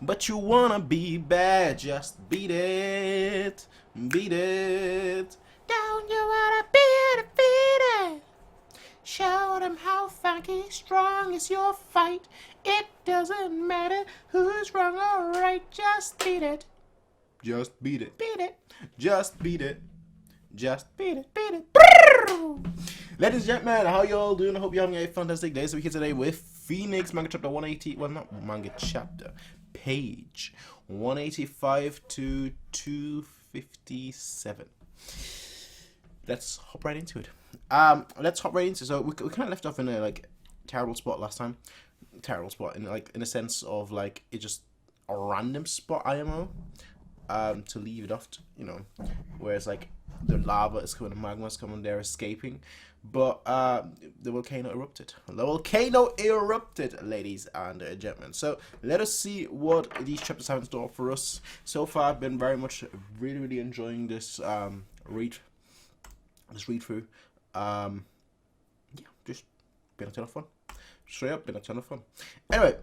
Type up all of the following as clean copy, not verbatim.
But you wanna be bad, just beat it. Beat it. Don't you wanna be defeated? Show them how funky strong is your fight. It doesn't matter who's wrong or right, just beat it. Just beat it. Beat it. Just beat it. Just beat it. Beat it. Ladies and gentlemen, how you all doing? I hope you're having a fantastic day. So we're here today with Phoenix manga chapter 180. Well, not manga chapter. Page 185 to 257. Let's hop right into it. So we kind of left off in a terrible spot last time. Terrible spot in a sense of it's just a random spot IMO. To leave it off, whereas the lava is coming, the magma is coming, they're escaping, but the volcano erupted. The volcano erupted, ladies and gentlemen. So let us see what these chapters have in store for us. So far, I've been really enjoying this read through. Yeah, just been a ton of fun. Straight up, been a ton of fun. Anyway.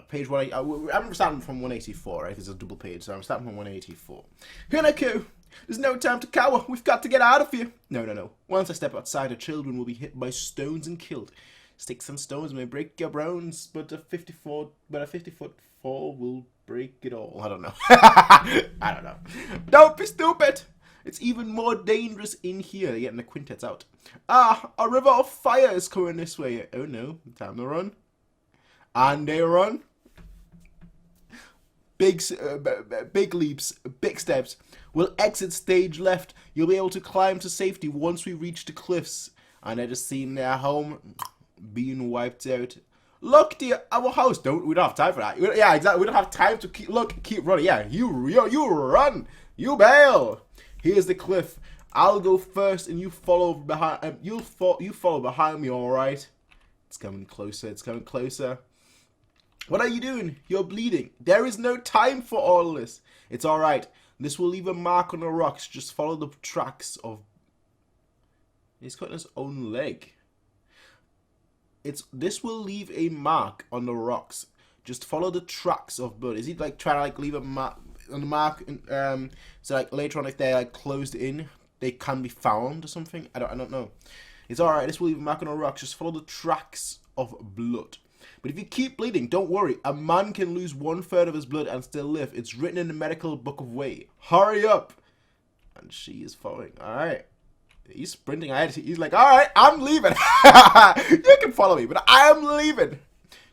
Page 180. I'm starting from 184, right? It's a double page, so I'm starting from 184. Hinako! There's no time to cower. We've got to get out of here. No. Once I step outside, the children will be hit by stones and killed. Sticks and stones may break your bones, but a 50-foot fall will break it all. I don't know. I don't know. Don't be stupid! It's even more dangerous in here. They're getting the quintets out. A river of fire is coming this way. Oh no, time to run. And they run. Big leaps, big steps. We'll exit stage left. You'll be able to climb to safety once we reach the cliffs. And I just seen their home being wiped out. Look, dear, our house. We don't have time for that. Yeah, exactly. We don't have time to keep running. Yeah, you run. You bail. Here's the cliff. I'll go first, and you follow behind. You follow behind me. All right. It's coming closer. It's coming closer. What are you doing? You're bleeding. There is no time for all this. It's alright. This will leave a mark on the rocks. Just follow the tracks of... He's cutting his own leg. This will leave a mark on the rocks. Just follow the tracks of blood. Is he trying to leave a mark on the mark? So later on, if they're closed in, they can be found or something? I don't know. It's alright. This will leave a mark on the rocks. Just follow the tracks of blood. But if you keep bleeding, don't worry. A man can lose 1/3 of his blood and still live. It's written in the medical book of way. Hurry up! And she is following. Alright. He's sprinting ahead. He's like, alright, I'm leaving. You can follow me, but I'm leaving.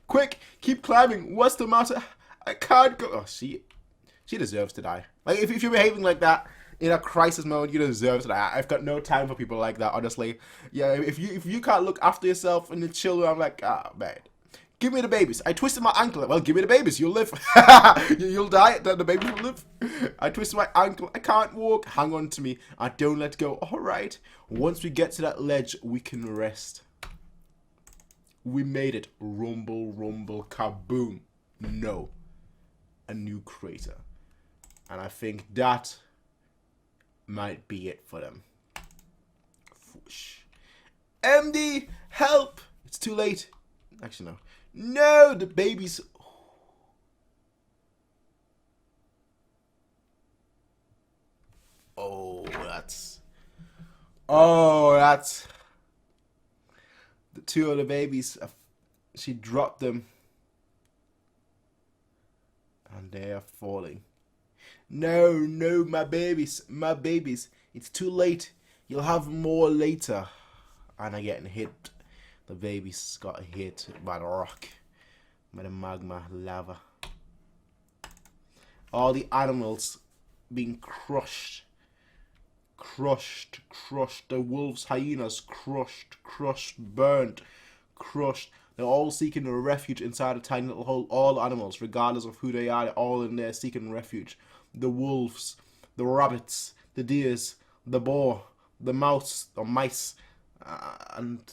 Quick, keep climbing. What's the matter? I can't go. Oh, she deserves to die. If you're behaving like that in a crisis mode, you deserve to die. I've got no time for people like that, honestly. Yeah, if you can't look after yourself and the children, I'm like, man. Give me the babies. I twisted my ankle. Well, give me the babies. You'll live. You'll die. The babies will live. I twisted my ankle. I can't walk. Hang on to me. I don't let go. All right. Once we get to that ledge, we can rest. We made it. Rumble, rumble, kaboom. No. A new crater. And I think that might be it for them. Whoosh. MD, help! It's too late. Actually, no. No, the babies. Oh, that's the two of the babies. She dropped them, and they are falling. No, my babies. It's too late. You'll have more later. And I'm getting hit. The babies got hit by the rock, by the magma, lava. All the animals being crushed. The wolves, hyenas, crushed, burnt, crushed. They're all seeking a refuge inside a tiny little hole. All animals, regardless of who they are, they're all in there seeking refuge. The wolves, the rabbits, the deers, the boar, the mouse, or mice, and...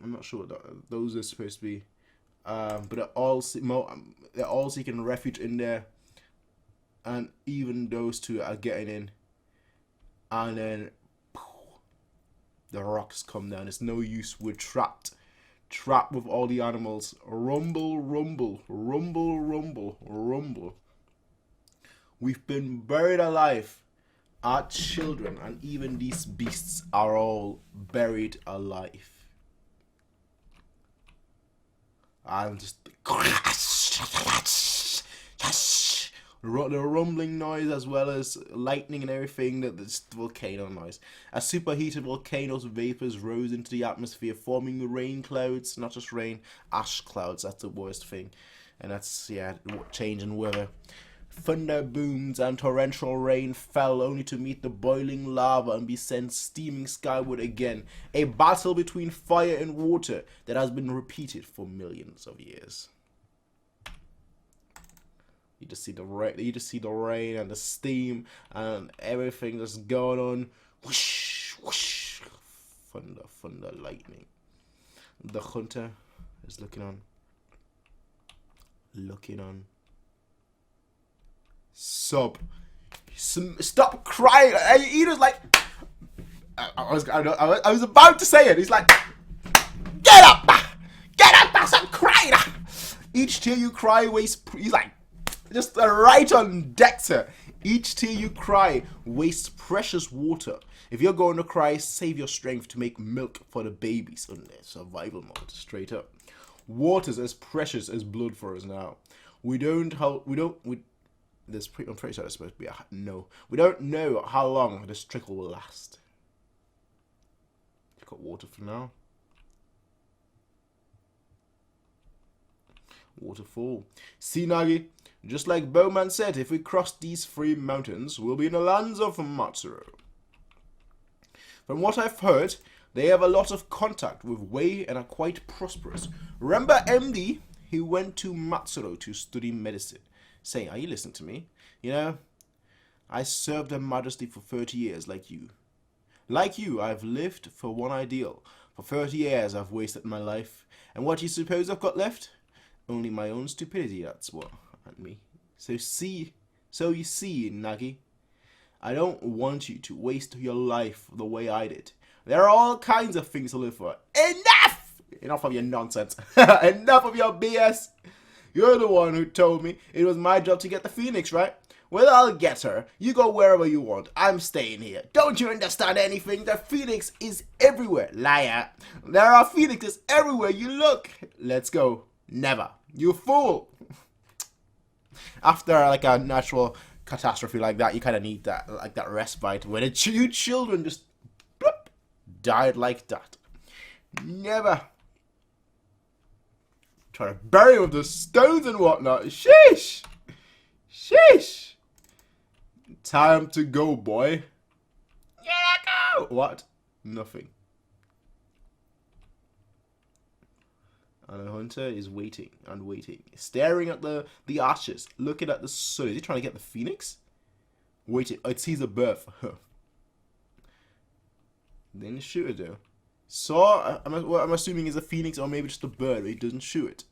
I'm not sure what those are supposed to be, but they're all seeking refuge in there, and even those two are getting in, and then the rocks come down. It's no use. We're trapped Trap with all the animals. Rumble, rumble, rumble, rumble, rumble. We've been buried alive. Our children and even these beasts are all buried alive. I'm just the rumbling noise as well as lightning and everything, that this volcano noise. As superheated volcanoes vapors rose into the atmosphere, forming rain clouds, not just rain, ash clouds. That's the worst thing. And that's, yeah, change in weather. Thunder booms and torrential rain fell only to meet the boiling lava and be sent steaming skyward again. A battle between fire and water that has been repeated for millions of years. You just see the rain. You just see the rain and the steam and everything just going on. Whoosh, whoosh. Thunder, thunder, lightning. The hunter is looking on. Looking on. Stop crying. He was like, I was about to say it. He's like, get up, stop crying. Each tear you cry wastes. He's like, just right on Dexter. Each tear you cry wastes precious water. If you're going to cry, save your strength to make milk for the babies on their survival mode. Straight up, water's as precious as blood for us now. I'm pretty sure it's supposed to be a no. We don't know how long this trickle will last. Got water for now. Waterfall. See, Nagi, just like Bowman said, if we cross these 3 mountains, we'll be in the lands of Matsuro. From what I've heard, they have a lot of contact with Wei and are quite prosperous. Remember MD? He went to Matsuro to study medicine. Say, are you listening to me? You know, I served Her Majesty for 30 years like you. Like you, I've lived for one ideal. For 30 years I've wasted my life. And what do you suppose I've got left? Only my own stupidity, that's what. And me. So you see, Nagi, I don't want you to waste your life the way I did. There are all kinds of things to live for. Enough! Enough of your nonsense. Enough of your BS. You're the one who told me it was my job to get the Phoenix, right? Well, I'll get her. You go wherever you want. I'm staying here. Don't you understand anything? The Phoenix is everywhere, liar. There are Phoenixes everywhere you look. Let's go. Never. You fool. After like a natural catastrophe like that, you kind of need that, like that respite when you children just bloop, died like that. Never. Try to bury him with the stones and whatnot. Sheesh. Sheesh. Time to go, boy. Yeah, go. What? Nothing. And the hunter is waiting and waiting, staring at the ashes, looking at the sun. Is he trying to get the Phoenix? Waiting. Oh, it sees a bird for her. Didn't shoot it though. Saw. I'm assuming is a Phoenix or maybe just a bird, but he doesn't shoot it.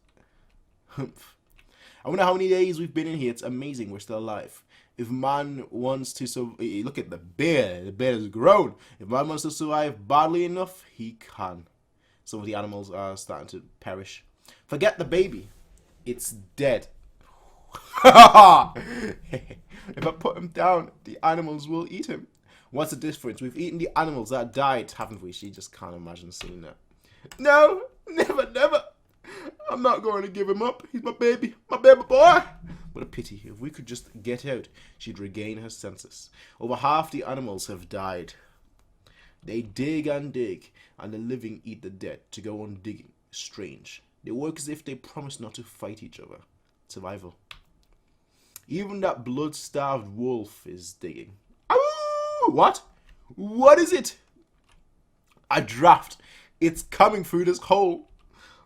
Humph. I wonder how many days we've been in here. It's amazing we're still alive. If man wants to survive, look at the bear. The bear has grown. If man wants to survive badly enough, he can. Some of the animals are starting to perish. Forget the baby. It's dead. If I put him down, the animals will eat him. What's the difference? We've eaten the animals that died, haven't we? She just can't imagine seeing that. No, never, never. I'm not going to give him up. He's my baby boy. What a pity. If we could just get out, she'd regain her senses. Over half the animals have died. They dig, and the living eat the dead to go on digging. Strange. They work as if they promise not to fight each other. Survival. Even that blood-starved wolf is digging. Ow! What? What is it? A draft. It's coming through this hole.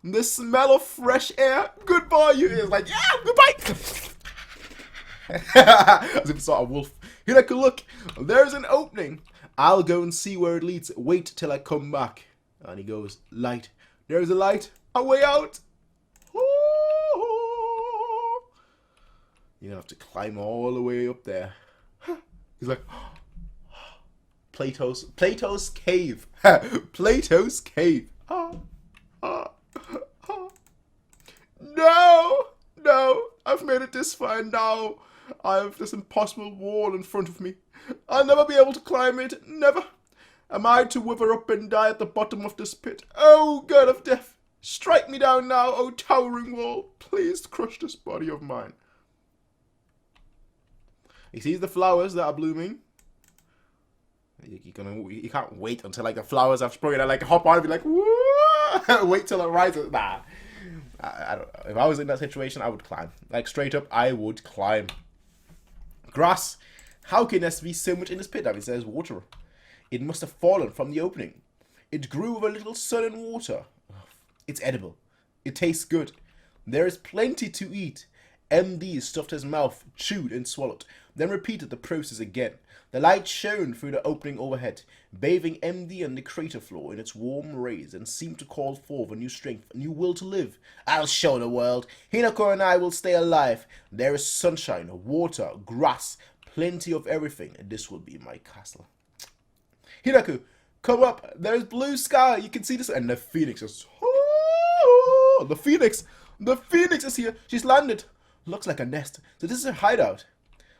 The smell of fresh air. Goodbye, you. It's like, yeah, goodbye. As if it's not a wolf. Here, I can look. There's an opening. I'll go and see where it leads. Wait till I come back. And he goes, light. There's a light. A way out. You're going to have to climb all the way up there. He's like, Plato's cave. Plato's cave. I've made it this far, and now I have this impossible wall in front of me. I'll never be able to climb it, never. Am I to wither up and die at the bottom of this pit? Oh, God of death, strike me down now, oh towering wall. Please crush this body of mine. He sees the flowers that are blooming. You can't wait until like the flowers have sprung and like hop on and be like, woo! Wait till it rises. Nah. I don't know. If I was in that situation, I would climb. Like straight up, I would climb. Grass. How can there be so much in this pit? It says water. It must have fallen from the opening. It grew with a little sun and water. It's edible. It tastes good. There is plenty to eat. MD stuffed his mouth, chewed and swallowed, then repeated the process again. The light shone through the opening overhead, bathing MD and the crater floor in its warm rays, and seemed to call forth a new strength, a new will to live. I'll show the world. Hinako and I will stay alive. There is sunshine, water, grass, plenty of everything, and this will be my castle. Hinako, come up. There is blue sky. You can see this. And the phoenix is... Oh, the phoenix is here. She's landed. Looks like a nest. So this is her hideout.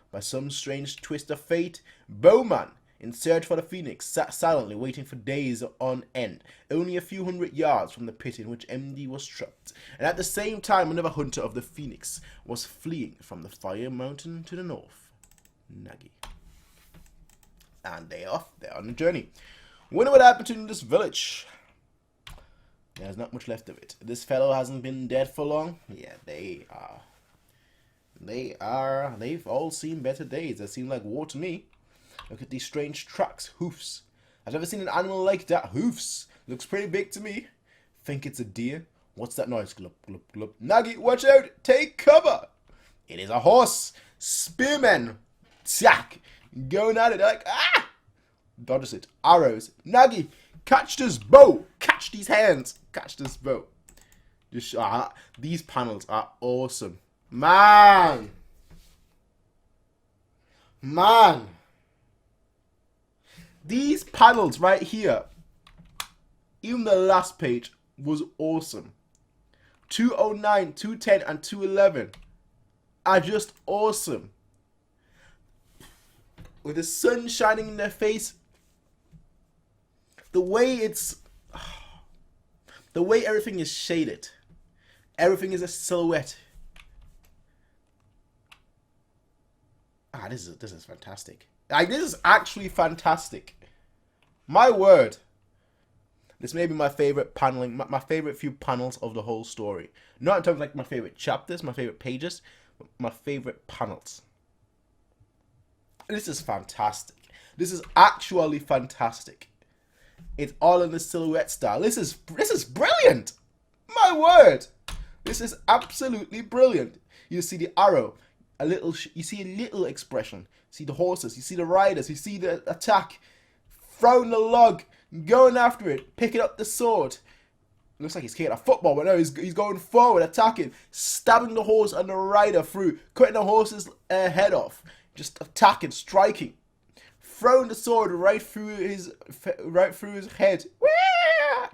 By some strange twist of fate, Bowman, in search for the phoenix, sat silently waiting for days on end, only a few hundred yards from the pit in which MD was trapped. And at the same time, another hunter of the phoenix was fleeing from the fire mountain to the north. Nagi. And they're off. They're on the journey. Wonder what happened in this village. There's not much left of it. This fellow hasn't been dead for long. Yeah, they are. They've all seen better days. They seem like war to me. Look at these strange tracks. Hoofs. I've never seen an animal like that. Hoofs. Looks pretty big to me. Think it's a deer. What's that noise? Glub, glub, glub. Nagi, watch out. Take cover. It is a horse. Spearmen. Tsak. Going at it. They're like, ah. Dodges it. Arrows. Nagi, catch this bow. Catch these hands. Catch this bow. Just, these panels are awesome. Man, these panels right here, even the last page was awesome. 209, 210, and 211 are just awesome. With the sun shining in their face, the way everything is shaded, everything is a silhouette. This is fantastic. Like, this is actually fantastic. My word. This may be my favorite paneling, my favorite few panels of the whole story. Not in terms of like my favorite chapters, my favorite pages, but my favorite panels. This is fantastic. This is actually fantastic. It's all in the silhouette style. This is brilliant. My word. This is absolutely brilliant. You see the arrow. You see a little expression. See the horses, you see the riders, you see the attack, throwing the log, going after it, picking up the sword. Looks like he's kicking a football, but no, he's going forward, attacking, stabbing the horse and the rider through, cutting the horse's head off, just attacking, striking, throwing the sword right through his head.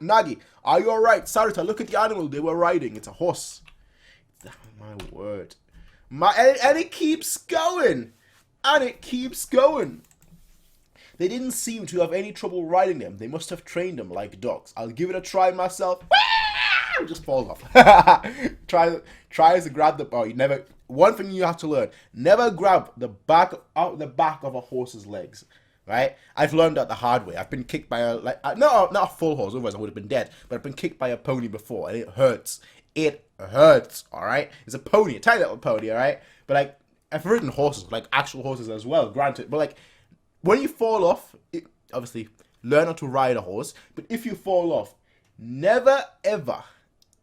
Nagi, are you alright? Sarita, look at the animal they were riding. It's a horse. My word. And it keeps going. And it keeps going. They didn't seem to have any trouble riding them. They must have trained them like dogs. I'll give it a try myself. Just falls off. Tries to grab the... Oh, you never... One thing you have to learn. Never grab the back of a horse's legs. Right? I've learned that the hard way. I've been kicked by a... not a full horse, otherwise I would have been dead. But I've been kicked by a pony before, and it hurts. It hurts, alright? It's a pony, a tiny little pony, alright? But, like, I've ridden horses, like, actual horses as well, granted. But, like, when you fall off, obviously, learn how to ride a horse. But if you fall off, never, ever,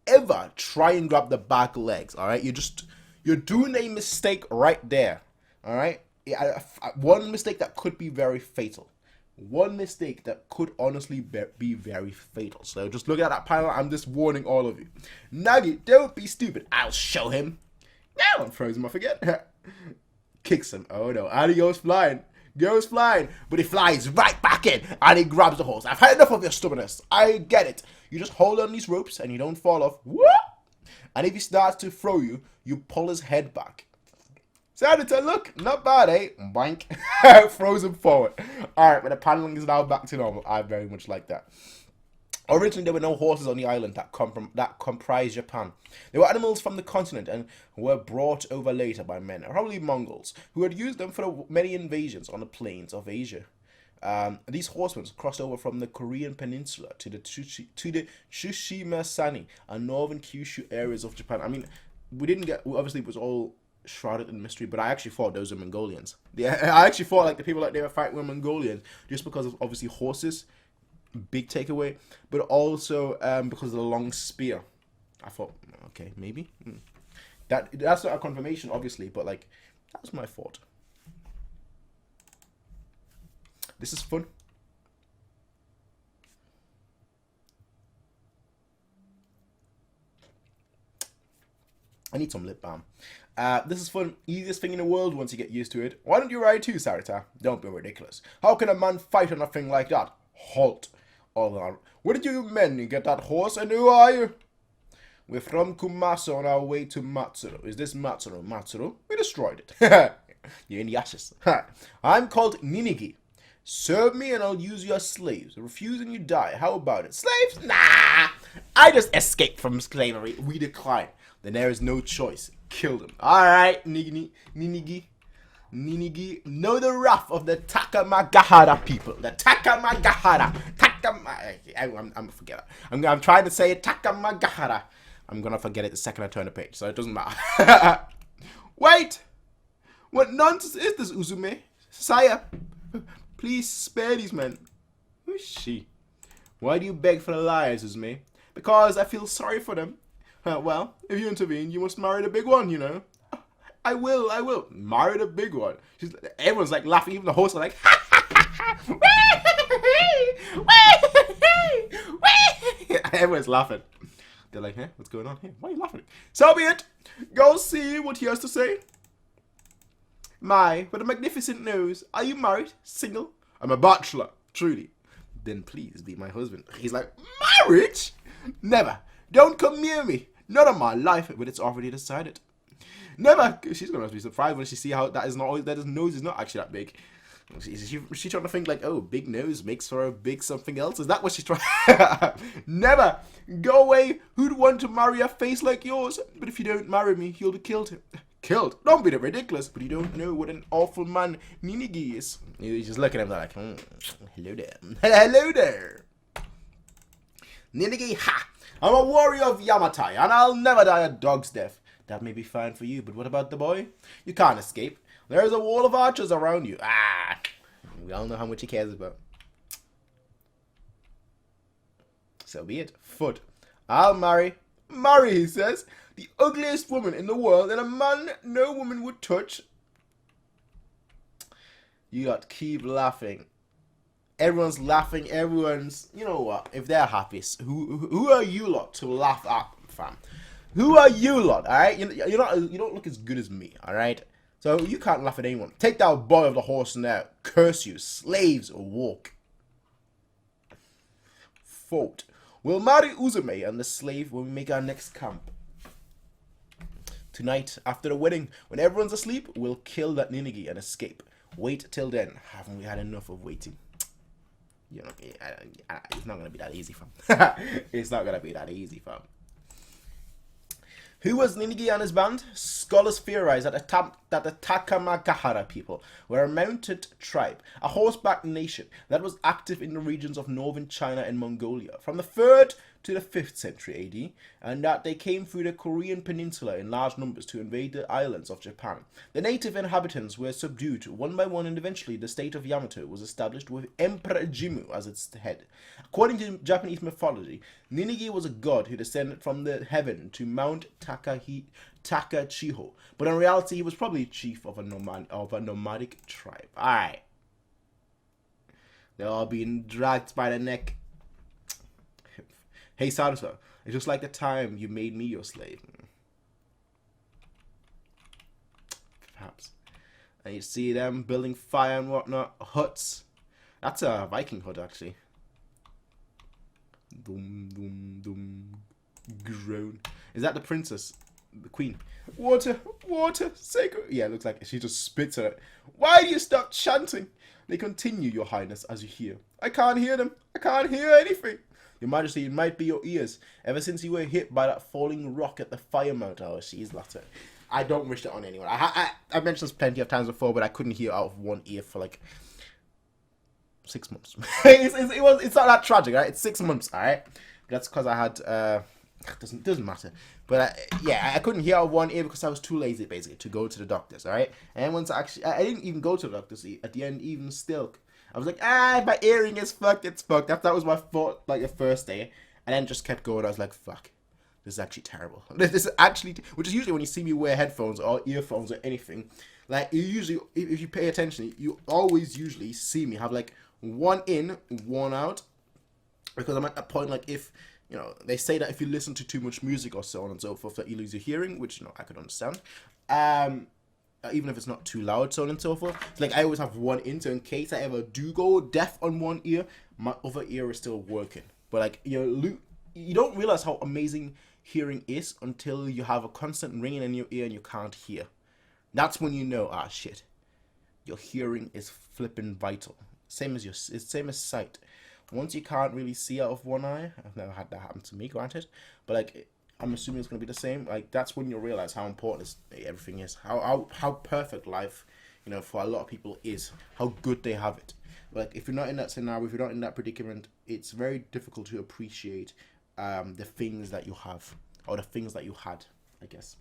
ever try and grab the back legs, alright? You're doing a mistake right there, alright? One mistake that could be very fatal. One mistake that could honestly be very fatal. So just look at that panel. I'm just warning all of you. Nagi, don't be stupid. I'll show him. Now I'm throws him off again. Kicks him. Oh no. And he goes flying. But he flies right back in. And he grabs the horse. I've had enough of your stubbornness. I get it. You just hold on these ropes and you don't fall off. Whoop! And if he starts to throw you, You pull his head back. Senator, look, not bad, eh? Boink. Throws him forward. Alright, but the paneling is now back to normal. I very much like that. Originally, there were no horses on the island that comprised Japan. They were animals from the continent and were brought over later by men, probably Mongols, who had used them for the many invasions on the plains of Asia. These horsemen crossed over from the Korean peninsula to the Tsushima-Sani and northern Kyushu areas of Japan. I mean, obviously it was all shrouded in mystery, but I actually thought those were Mongolians. Yeah, I actually thought like the people that they were fighting were Mongolians, just because of obviously horses. Big takeaway, but also because of the long spear. I thought, okay, maybe that's not a confirmation, obviously, but like that was my thought. This is fun. I need some lip balm. This is fun. Easiest thing in the world once you get used to it. Why don't you ride too, Sarita? Don't be ridiculous. How can a man fight on a thing like that? Halt. All on. Where did you men get that horse, and who are you? We're from Kumaso on our way to Matsuro. Is this Matsuro? Matsuro? We destroyed it. You're in the ashes. I'm called Ninigi. Serve me and I'll use your slaves. Refuse and you die. How about it? Slaves? Nah! I just escaped from slavery. We decline. Then there is no choice. Kill them. Alright, Ninigi. Know the wrath of the Takamagahara people. The Takamagahara. I'm forget it. I'm trying to say it. Takamagahara. I'm gonna forget it the second I turn the page, so it doesn't matter. Wait! What nonsense is this, Uzume? Sire, please spare these men. Who is she? Why do you beg for the liars, Uzume? Because I feel sorry for them. Well, if you intervene, you must marry the big one, you know. I will. Marry the big one. Everyone's like laughing, even the hosts are like, everyone's laughing. They're like, what's going on here? Why are you laughing? So be it. Go see what he has to say. My, what a magnificent nose. Are you married? Single? I'm a bachelor, truly. Then please be my husband. He's like, marriage? Never. Don't come near me. Not on my life, but it's already decided. Never. She's gonna be surprised when she see how that his nose is not actually that big. She's trying to think like, oh, big nose makes for a big something else. Is that what she's trying? Never. Go away. Who'd want to marry a face like yours? But if you don't marry me, you'll be killed. Killed? Don't be that ridiculous. But you don't know what an awful man Ninigi is. He's just looking at him like, hello there. Hello there. Ninigi, ha! I'm a warrior of Yamatai, and I'll never die a dog's death. That may be fine for you, but what about the boy? You can't escape. There's a wall of archers around you. We all know how much he cares about. So be it. Foot. I'll marry. Marry, he says. The ugliest woman in the world, and a man no woman would touch. You got to keep laughing. Everyone's laughing. Everyone's, you know what? If they're happy, who are you lot to laugh at, fam? Who are you lot? All right, you don't look as good as me. All right, so you can't laugh at anyone. Take that boy of the horse now. Curse you, slaves, walk. Fault. We'll marry Uzume and the slave when we make our next camp. Tonight, after the wedding, when everyone's asleep, we'll kill that Ninigi and escape. Wait till then. Haven't we had enough of waiting? You know, it's not gonna be that easy, fam. It's not gonna be that easy, fam. Who was Ninigi and his band? Scholars theorize that the Takamagahara people were a mounted tribe, a horseback nation that was active in the regions of northern China and Mongolia from the 3rd to the 5th century AD, and that they came through the Korean peninsula in large numbers to invade the islands of Japan. The native inhabitants were subdued one by one, and eventually the state of Yamato was established with Emperor Qumu as its head. According to Japanese mythology, Ninigi was a god who descended from the heaven to Mount Takachiho, but in reality he was probably chief of a nomadic tribe. Alright. They're all being dragged by the neck. Hey Sarusa, it's just like the time you made me your slave. Perhaps. And you see them building fire and whatnot. Huts. That's a Viking hut, actually. Doom, doom, doom. Groan. Is that the princess? The queen. Water, water, sacred. Yeah, it looks like she just spits at it. Why do you stop chanting? They continue, your highness, as you hear. I can't hear them. I can't hear anything. Your majesty, it might be your ears. Ever since you were hit by that falling rock at the fire mount. Oh, she's latter. I don't wish it on anyone. I've mentioned this plenty of times before, but I couldn't hear out of one ear for like 6 months. It's not that tragic, right? It's 6 months, all right? That's because I had doesn't matter. But yeah, I couldn't hear out of one ear because I was too lazy basically to go to the doctors, all right? And once I didn't even go to the doctors at the end. Even still, I was like, my earring is fucked. It's fucked. That was my thought like the first day, and then just kept going. I was like, fuck. This is actually terrible. This is actually, which is usually when you see me wear headphones or earphones or anything, like you usually, if you pay attention, you always usually see me have like one in, one out, because I'm at that point, like if, you know, they say that if you listen to too much music or so on and so forth, that you lose your hearing, which, you know, I could understand. Even if it's not too loud, so on and so forth. So, like, I always have one in, so in case I ever do go deaf on one ear, my other ear is still working. But, like, you don't realize how amazing hearing is until you have a constant ringing in your ear and you can't hear. That's when you know, shit, your hearing is flipping vital. Same as sight. Once you can't really see out of one eye, I've never had that happen to me, granted, but like I'm assuming it's gonna be the same. Like that's when you'll realize how important everything is, how perfect life, you know, for a lot of people is, how good they have it. Like if you're not in that scenario, if you're not in that predicament, it's very difficult to appreciate the things that you have or the things that you had, I guess.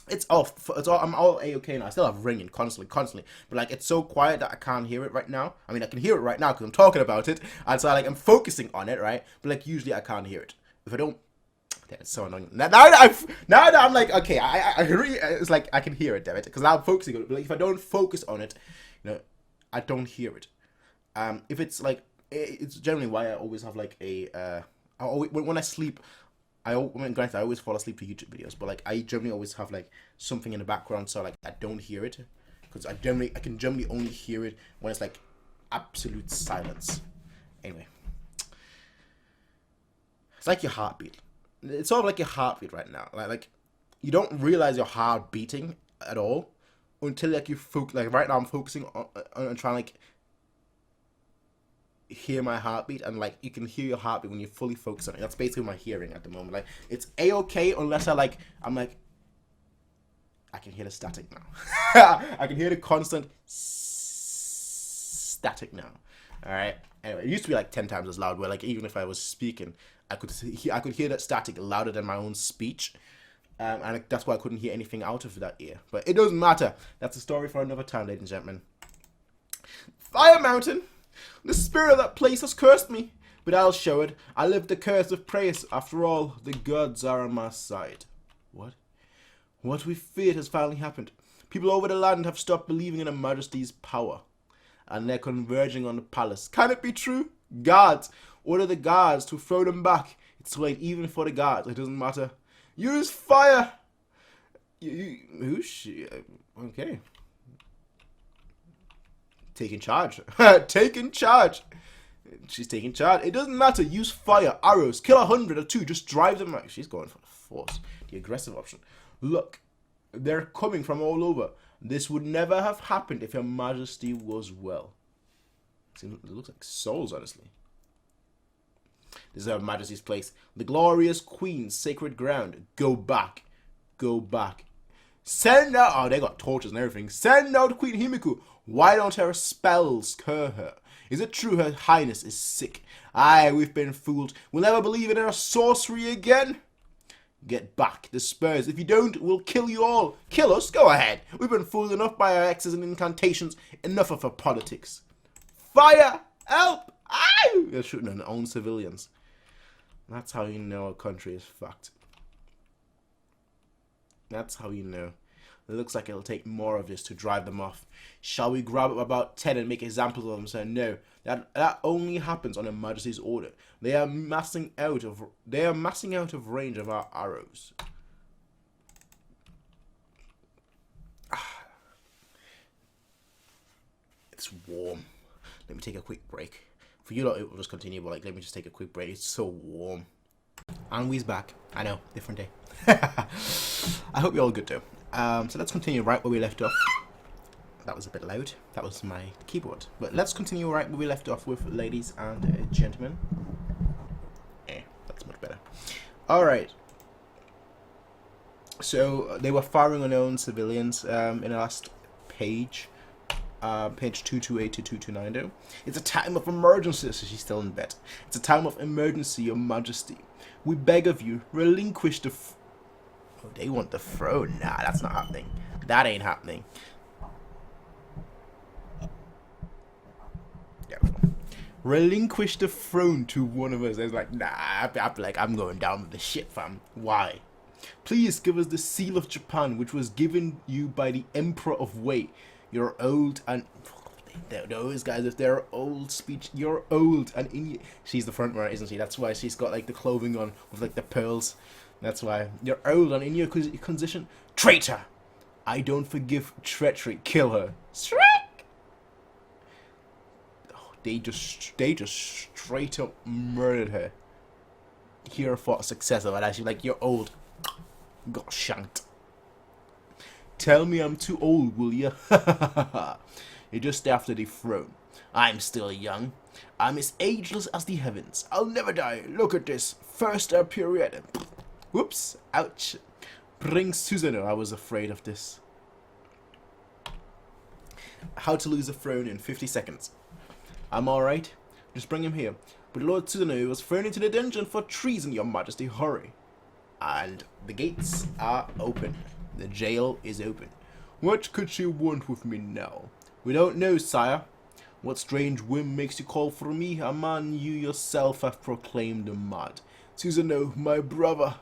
I'm all A-okay now. I still have ringing constantly, but like it's so quiet that I can't hear it right now. I mean, I can hear it right now because I'm talking about it, and so like I'm focusing on it, right? But like usually I can't hear it. If I don't, it's so annoying. Now that I'm like, okay, I really, it's like I can hear it, damn it, because now I'm focusing on it. But like, if I don't focus on it, you know, I don't hear it. If it's like, it's generally why I always have like when I sleep. Granted, I always fall asleep to YouTube videos, but like I generally always have like something in the background, so like I don't hear it, because I can generally only hear it when it's like absolute silence. Anyway, it's like your heartbeat. It's sort of like your heartbeat right now. Like you don't realize your heart beating at all until like you focus. Like right now, I'm focusing on trying like hear my heartbeat, and like you can hear your heartbeat when you fully focus on it. That's basically my hearing at the moment. Like it's a-okay unless I'm like I can hear the static now. I can hear the constant static now. All right. Anyway, it used to be like 10 times as loud. Where like even if I was speaking, I could hear that static louder than my own speech, and that's why I couldn't hear anything out of that ear. But it doesn't matter. That's a story for another time, ladies and gentlemen. Fire Mountain. The spirit of that place has cursed me, but I'll show it. I live the curse of praise. After all, the gods are on my side. What? What we feared has finally happened. People over the land have stopped believing in Her Majesty's power, and they're converging on the palace. Can it be true? Guards! Order the guards to throw them back. It's too late even for the guards. It doesn't matter. Use fire! Who's she? Okay. Taking charge. Taking charge. She's taking charge. It doesn't matter. Use fire, arrows, kill 100 or 2. Just drive them out. She's going for the force, the aggressive option. Look, they're coming from all over. This would never have happened if Her Majesty was well. It looks like souls, honestly. This is Her Majesty's place. The glorious Queen's sacred ground. Go back. Go back. Send out... Oh, they got torches and everything. Send out Queen Himiko. Why don't her spells cure her? Is it true Her Highness is sick? Aye, we've been fooled. We'll never believe in her sorcery again. Get back, the Spurs. If you don't, we'll kill you all. Kill us? Go ahead. We've been fooled enough by our exes and incantations. Enough of her politics. Fire! Help! Aye! They're shooting on their own civilians. That's how you know a country is fucked. That's how you know. It looks like it'll take more of this to drive them off. Shall we grab up about 10 and make examples of them? So no, that only happens on Her Majesty's order. They are massing out of range of our arrows. It's warm. Let me take a quick break. For you lot, it will just continue, but like, let me just take a quick break. It's so warm. And we's back. I know, different day. I hope you're all good too. So let's continue right where we left off. That was a bit loud. That was my keyboard. But let's continue right where we left off with ladies and gentlemen. That's much better. Alright. So they were firing unknown civilians in the last page. Page 228 to 229. It's a time of emergency. So she's still in bed. It's a time of emergency, Your Majesty. We beg of you, relinquish the... Oh, they want the throne. Nah, that's not happening. That ain't happening. There we go. Relinquish the throne to one of us. I was like, nah, I'm going down with the shit, fam. Why? Please give us the seal of Japan, which was given you by the Emperor of Wei. You're old and... Those guys, if they're old speech, you're old and in... She's the front runner, isn't she? That's why she's got like the clothing on with like the pearls. That's why. You're old and in your condition. Traitor! I don't forgive treachery. Kill her. Strike! Oh, they just straight up murdered her. Here for a successor, but actually like, you're old. Got shanked. Tell me I'm too old, will ya? You're just after the throne. I'm still young. I'm as ageless as the heavens. I'll never die. Look at this. First period. Whoops. Ouch. Bring Susanoo. I was afraid of this. How to lose a throne in 50 seconds. I'm alright. Just bring him here. But Lord Susanoo was thrown into the dungeon for treason, Your Majesty. Hurry. And the gates are open. The jail is open. What could she want with me now? We don't know, sire. What strange whim makes you call for me, a man you yourself have proclaimed mad? Susanoo, my brother,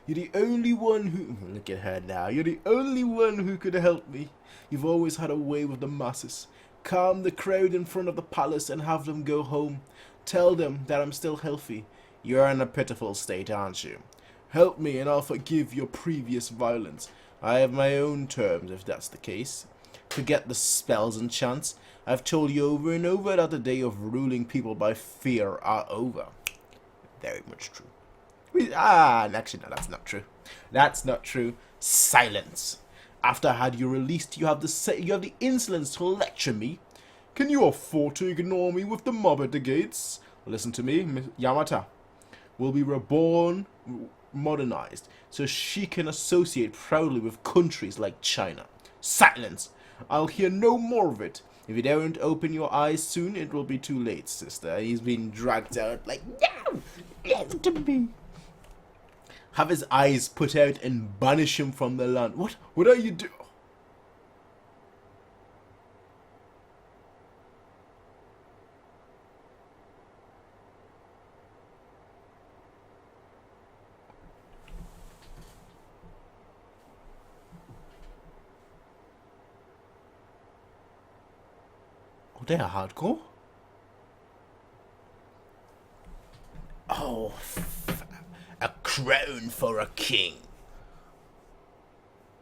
you're the only one who... Look at her now. You're the only one who could help me. You've always had a way with the masses. Calm the crowd in front of the palace and have them go home. Tell them that I'm still healthy. You're in a pitiful state, aren't you? Help me and I'll forgive your previous violence. I have my own terms, if that's the case. Forget the spells and chants. I've told you over and over that the day of ruling people by fear are over. Very much true. Actually, no, that's not true. That's not true. Silence. After I had you released, you have the insolence to lecture me. Can you afford to ignore me with the mob at the gates? Listen to me, Yamata. Will be reborn, modernized, so she can associate proudly with countries like China. Silence! I'll hear no more of it. If you don't open your eyes soon, it will be too late, sister. He's been dragged out like, no! Listen to me! Have his eyes put out and banish him from the land. What? What are you doing? Oh, they are hardcore. Oh, a crown for a king.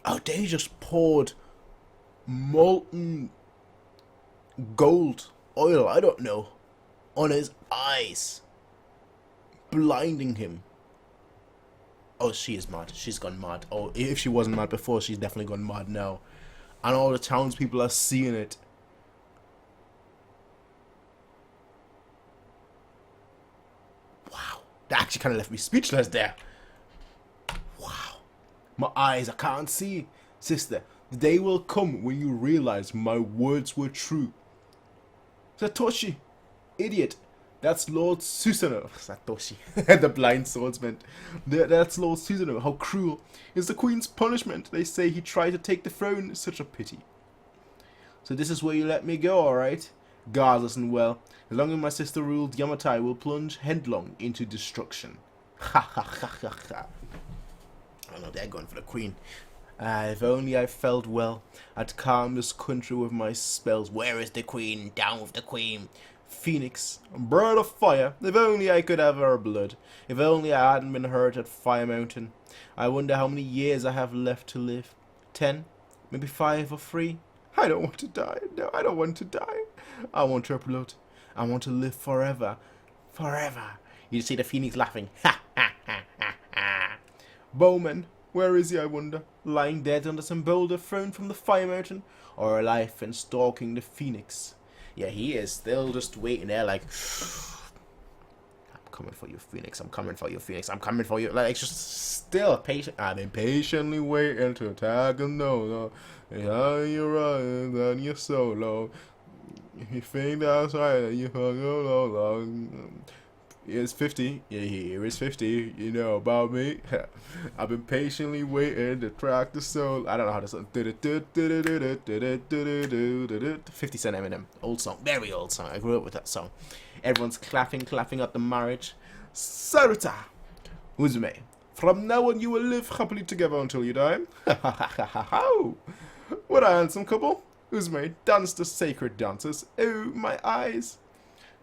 Oh, they just poured molten gold oil, I don't know, on his eyes, blinding him. Oh, she is mad. She's gone mad. Oh, if she wasn't mad before, she's definitely gone mad now. And all the townspeople are seeing it. That actually kind of left me speechless there. Wow. My eyes, I can't see. Sister, the day will come when you realize my words were true. Satoshi, idiot. That's Lord Susanoo. Satoshi, the blind swordsman. That's Lord Susanoo. How cruel. It's the queen's punishment. They say he tried to take the throne. It's such a pity. So this is where you let me go, alright? Godless and well. As long as my sister ruled, Yamatai will plunge headlong into destruction. Ha ha ha ha ha. Oh no, they're going for the queen. If only I felt well. I'd calm this country with my spells. Where is the queen? Down with the queen. Phoenix, bird of fire. If only I could have her blood. If only I hadn't been hurt at Fire Mountain. I wonder how many years I have left to live. 10? Maybe 5 or 3? I don't want to die. No, I don't want to die. I want her blood. I want to live forever. Forever. You see the phoenix laughing. Ha ha ha ha Bowman, where is he, I wonder? Lying dead under some boulder thrown from the fire mountain? Or alive and stalking the phoenix? Yeah, he is still just waiting there like... I'm coming for you, Phoenix. I'm coming for you, Phoenix. I'm coming for you. Like, it's just still patient. I've been patiently waiting to attack him. No. How you running and you're solo. You think that's right and you hung along. It's 50. Yeah, here is 50. You know about me. I've been patiently waiting to track the soul. I don't know how to song. 50 Cent Eminem. Old song. Very old song. I grew up with that song. Everyone's clapping at the marriage. Sarita Uzume. From now on you will live happily together until you die. What a handsome couple. Uzume danced the sacred dances. Oh, my eyes.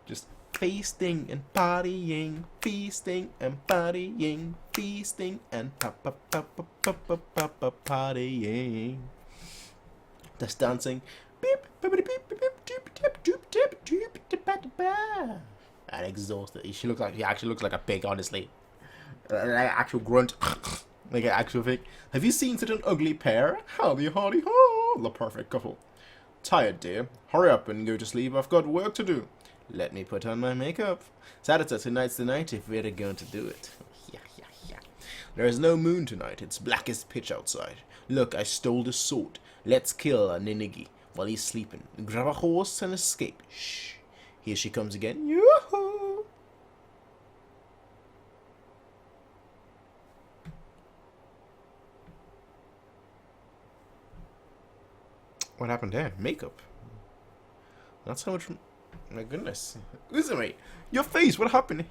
Just feasting and partying, feasting and partying, feasting and partying. Just dancing. And exhausted. She actually looks like a pig, honestly. Like an actual grunt. Like an actual pig. Have you seen such an ugly pair? Howdy, hardy, ho! The perfect couple. Tired, dear. Hurry up and go to sleep. I've got work to do. Let me put on my makeup. Saturday, tonight's the night if we're going to do it. Yeah. There is no moon tonight. It's black as pitch outside. Look, I stole the sword. Let's kill a Ninigi while he's sleeping. Grab a horse and escape. Shh. Here she comes again. Yoo-hoo! What happened there? Makeup. Not so much. My goodness. Uzume, your face, what happened?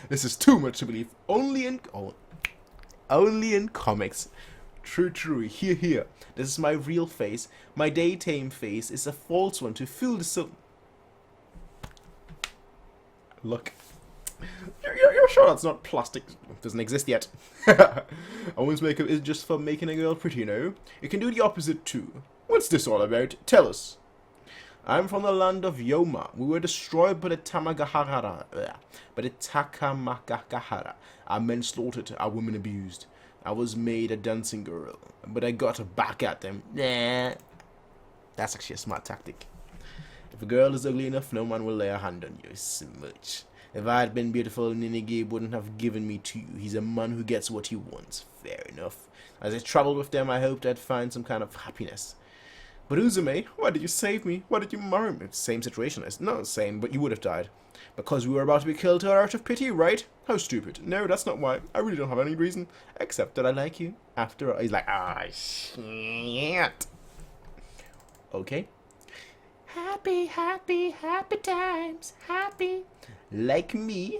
This is too much to believe. Only in comics. True. Here. This is my real face. My daytime face is a false one to fool the sun. Look. You're sure that's not plastic? It doesn't exist yet. Owen's makeup is just for making a girl pretty, you know? You can do the opposite too. What's this all about? Tell us. I'm from the land of Yoma. We were destroyed by the Takamagahara. Our men slaughtered, our women abused. I was made a dancing girl, but I got back at them. Nah. That's actually a smart tactic. If a girl is ugly enough, no man will lay a hand on you. Smooch. If I had been beautiful, Ninigi wouldn't have given me to you. He's a man who gets what he wants. Fair enough. As I traveled with them, I hoped I'd find some kind of happiness. But Uzume, why did you save me? Why did you marry me? Same situation. Not same, but you would have died. Because we were about to be killed out of pity, right? How stupid. No, that's not why. I really don't have any reason. Except that I like you. After all, he's like, shit. Okay. Happy times. Happy. Like me?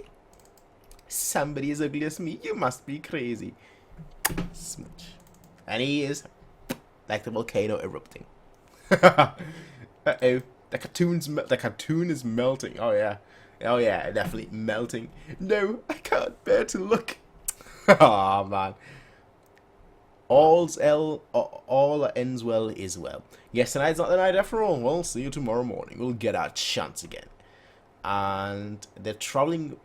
Somebody as ugly as me? You must be crazy. Smooch. And he is like the volcano erupting. Uh-oh. The cartoon is melting. Oh yeah, definitely melting. No, I can't bear to look. Oh man. All ends well is well. Yes, tonight's not the night after all. We'll see you tomorrow morning. We'll get our chance again. And they're traveling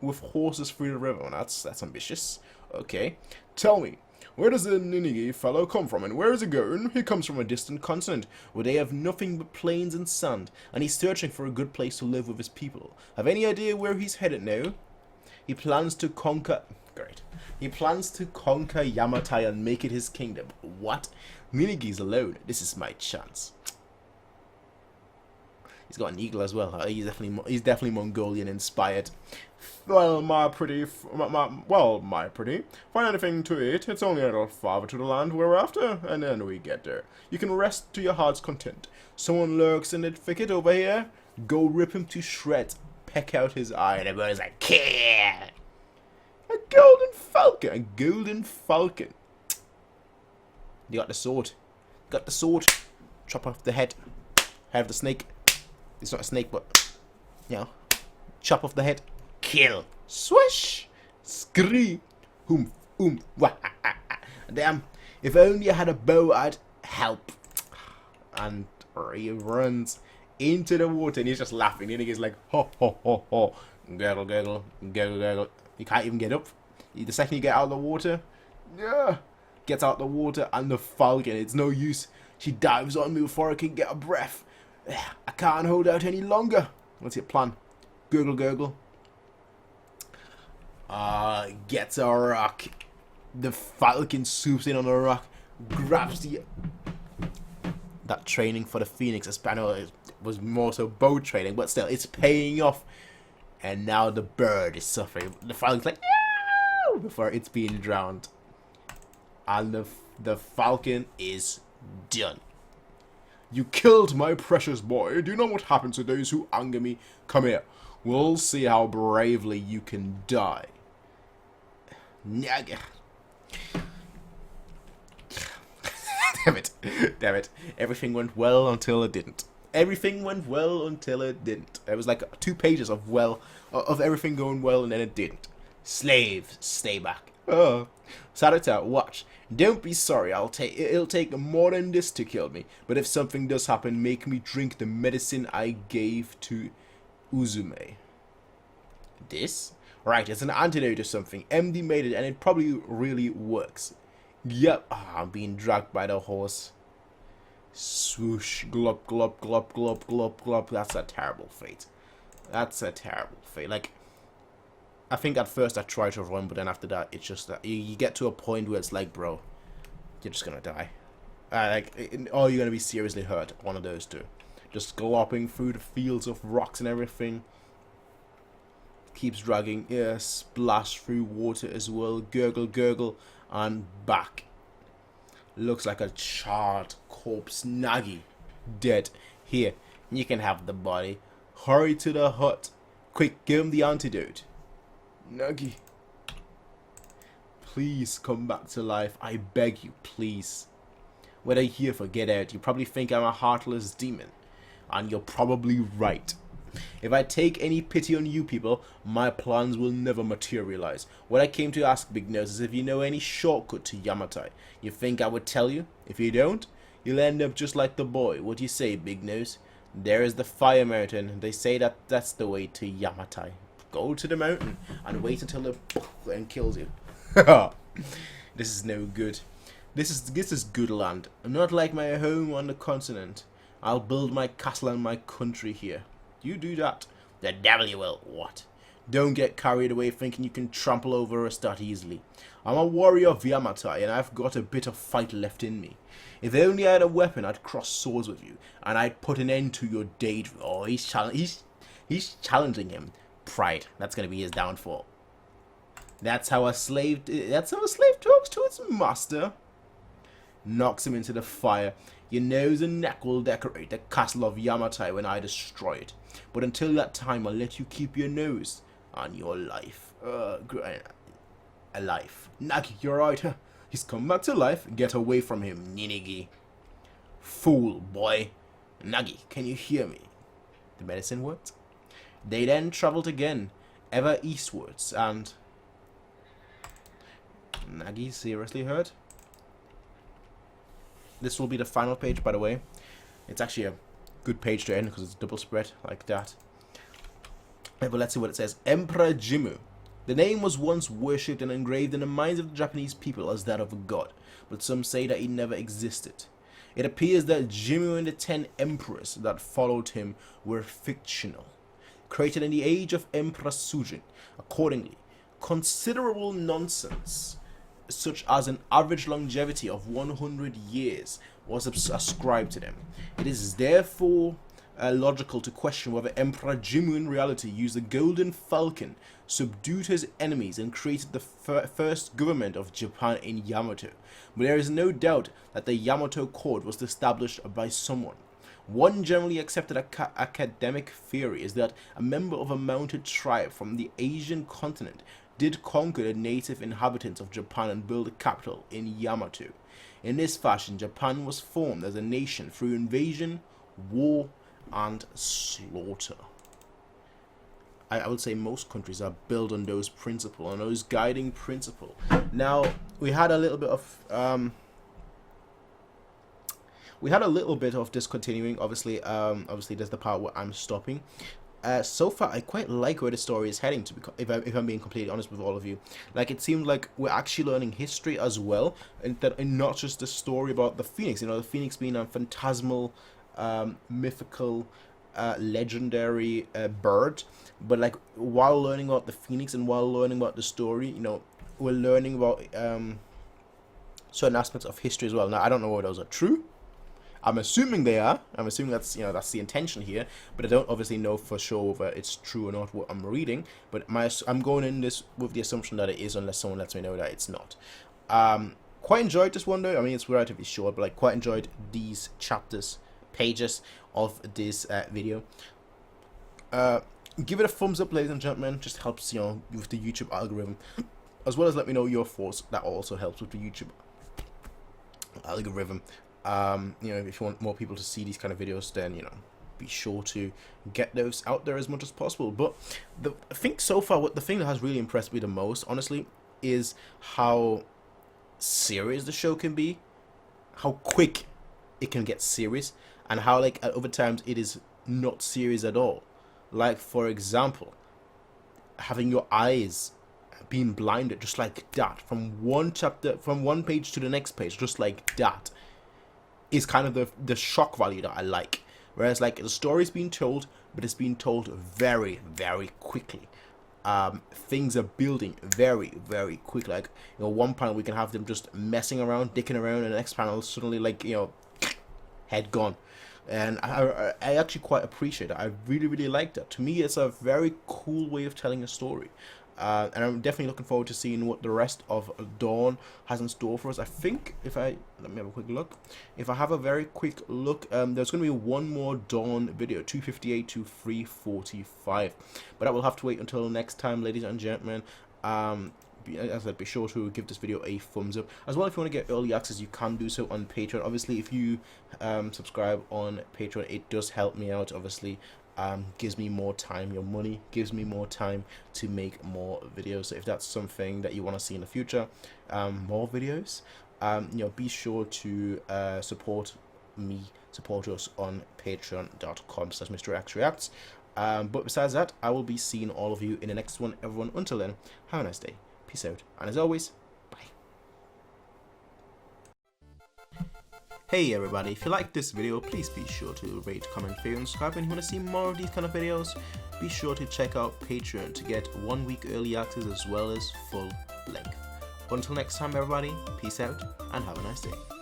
with horses through the river. That's ambitious. Okay, tell me. Where does the Ninigi fellow come from, and where is he going? He comes from a distant continent, where they have nothing but plains and sand, and he's searching for a good place to live with his people. Have any idea where he's headed now? He plans to conquer... Great. He plans to conquer Yamatai and make it his kingdom. What? Ninigi's alone. This is my chance. He's got an eagle as well. He's definitely Mongolian inspired. Well, my pretty, find anything to eat. It's only a little farther to the land we're after, and then we get there. You can rest to your heart's content. Someone lurks in the thicket over here. Go rip him to shreds. Peck out his eye, and everybody's like, "Care!" A golden falcon. You got the sword. Chop off the head. Have the snake. It's not a snake, but, you know, chop off the head, kill, swish, scream, wah, damn, if only I had a bow, I'd help. And he runs into the water, and he's just laughing, and he's like, ho, ho, ho, ho, gurgle, gurgle, gurgle, gurgle. He can't even get up. The second you get out of the water, yeah, gets out the water, and the falcon, it's no use. She dives on me before I can get a breath. I can't hold out any longer. What's your plan? Gurgle, gurgle. Gets a rock. The falcon swoops in on the rock, grabs the... That training for the Phoenix, I know it was more so bow training, but still, it's paying off. And now the bird is suffering. The falcon's like, "Ew!" before it's being drowned. And the falcon is done. You killed my precious boy. Do you know what happens to those who anger me? Come here. We'll see how bravely you can die. Naga. Damn it. Damn it. Everything went well until it didn't. Everything went well until it didn't. It was like 2 pages of everything going well, and then it didn't. Slave, stay back. Oh. Sarita, watch. Don't be sorry. It'll take more than this to kill me. But if something does happen, make me drink the medicine I gave to Uzume. This? Right, it's an antidote or something. MD made it, and it probably really works. Yep. I'm being dragged by the horse. Swoosh, glop, glop, glop, glop, glop, glop. That's a terrible fate. That's a terrible fate. Like, I think at first I tried to run, but then after that, it's just that you get to a point where it's like, bro, you're just gonna die. Or you're gonna be seriously hurt. One of those two. Just galloping through the fields of rocks and everything. Keeps dragging. Yeah, splash through water as well. Gurgle, gurgle, and back. Looks like a charred corpse. Nagi, dead. Here, you can have the body. Hurry to the hut. Quick, give him the antidote. Nagi, please come back to life. I beg you, please. What are you here for? Get out. You probably think I'm a heartless demon. And you're probably right. If I take any pity on you people, my plans will never materialize. What I came to ask, Big Nose, is if you know any shortcut to Yamatai. You think I would tell you? If you don't, you'll end up just like the boy. What do you say, Big Nose? There is the fire mountain. They say that that's the way to Yamatai. Go to the mountain and wait until it and kills you. This is no good. This is good land. Not like my home on the continent. I'll build my castle and my country here. You do that. The devil you will. What? Don't get carried away thinking you can trample over us that easily. I'm a warrior of Yamatai, and I've got a bit of fight left in me. If only I had a weapon, I'd cross swords with you, and I'd put an end to your daydream. Oh, he's challenging him. Pride. That's gonna be his downfall. That's how a slave talks to its master. Knocks him into the fire. Your nose and neck will decorate the castle of Yamatai when I destroy it. But until that time, I'll let you keep your nose and your life. Alive. Nagi, you're right. He's come back to life. Get away from him, Ninigi. Fool, boy. Nagi, can you hear me? The medicine worked. They then travelled again, ever eastwards, and... Nagi seriously hurt? This will be the final page, by the way. It's actually a good page to end because it's double spread like that. But let's see what it says. Emperor Qumu. The name was once worshipped and engraved in the minds of the Japanese people as that of a god, but some say that he never existed. It appears that Qumu and the 10 emperors that followed him were fictional, created in the age of Emperor Sujin. Accordingly, considerable nonsense, such as an average longevity of 100 years, was ascribed to them. It is therefore logical to question whether Emperor Qumu in reality used the golden falcon, subdued his enemies, and created the first government of Japan in Yamato. But there is no doubt that the Yamato court was established by someone. One generally accepted academic theory is that a member of a mounted tribe from the Asian continent did conquer the native inhabitants of Japan and build a capital in Yamato. In this fashion, Japan was formed as a nation through invasion, war, and slaughter. I would say most countries are built on those principles, on those guiding principles. Now, we had a little bit of discontinuing. Obviously, there's the part where I'm stopping. So far, I quite like where the story is heading. To be, if I'm being completely honest with all of you, like it seemed like we're actually learning history as well, and not just the story about the Phoenix. You know, the Phoenix being a phantasmal, mythical, legendary bird. But like while learning about the Phoenix and while learning about the story, you know, we're learning about certain aspects of history as well. Now, I don't know whether those are true. I'm assuming they are. I'm assuming that's, you know, that's the intention here, but I don't obviously know for sure whether it's true or not what I'm reading. But I'm going in this with the assumption that it is, unless someone lets me know that it's not. Quite enjoyed this one though. I mean, it's relatively short, but like quite enjoyed these pages of this video. Give it a thumbs up, ladies and gentlemen. Just helps, you know, with the YouTube algorithm, as well as let me know your thoughts. That also helps with the YouTube algorithm. You know, if you want more people to see these kind of videos, then, you know, be sure to get those out there as much as possible. But I think so far, the thing that has really impressed me the most, honestly, is how serious the show can be, how quick it can get serious, and how, like, at other times it is not serious at all. Like, for example, having your eyes being blinded just like that from one page to the next page, just like that, is kind of the shock value that I like. Whereas like the story's being told, but it's being told very, very quickly. Things are building very, very quickly. Like, you know, one panel we can have them just messing around, dicking around, and the next panel suddenly, like, you know, head gone. And I actually quite appreciate that. I really, really like that. To me, it's a very cool way of telling a story. And I'm definitely looking forward to seeing what the rest of Dawn has in store for us. I think let me have a quick look. If I have a very quick look, there's going to be one more Dawn video, 258 to 345. But I will have to wait until next time, ladies and gentlemen. As I said, be sure to give this video a thumbs up. As well, if you want to get early access, you can do so on Patreon. Obviously, if you subscribe on Patreon, it does help me out, obviously. Gives me more time. Your money gives me more time to make more videos. So if that's something that you want to see in the future, more videos, you know, be sure to support us on patreon.com/MrXReacts. But besides that, I will be seeing all of you in the next one. Everyone, until then, have a nice day. Peace out. And as always, bye. Hey everybody, if you like this video, please be sure to rate, comment, favorite, and subscribe. And if you want to see more of these kind of videos, be sure to check out Patreon to get 1 week early access as well as full length. Until next time everybody, peace out and have a nice day.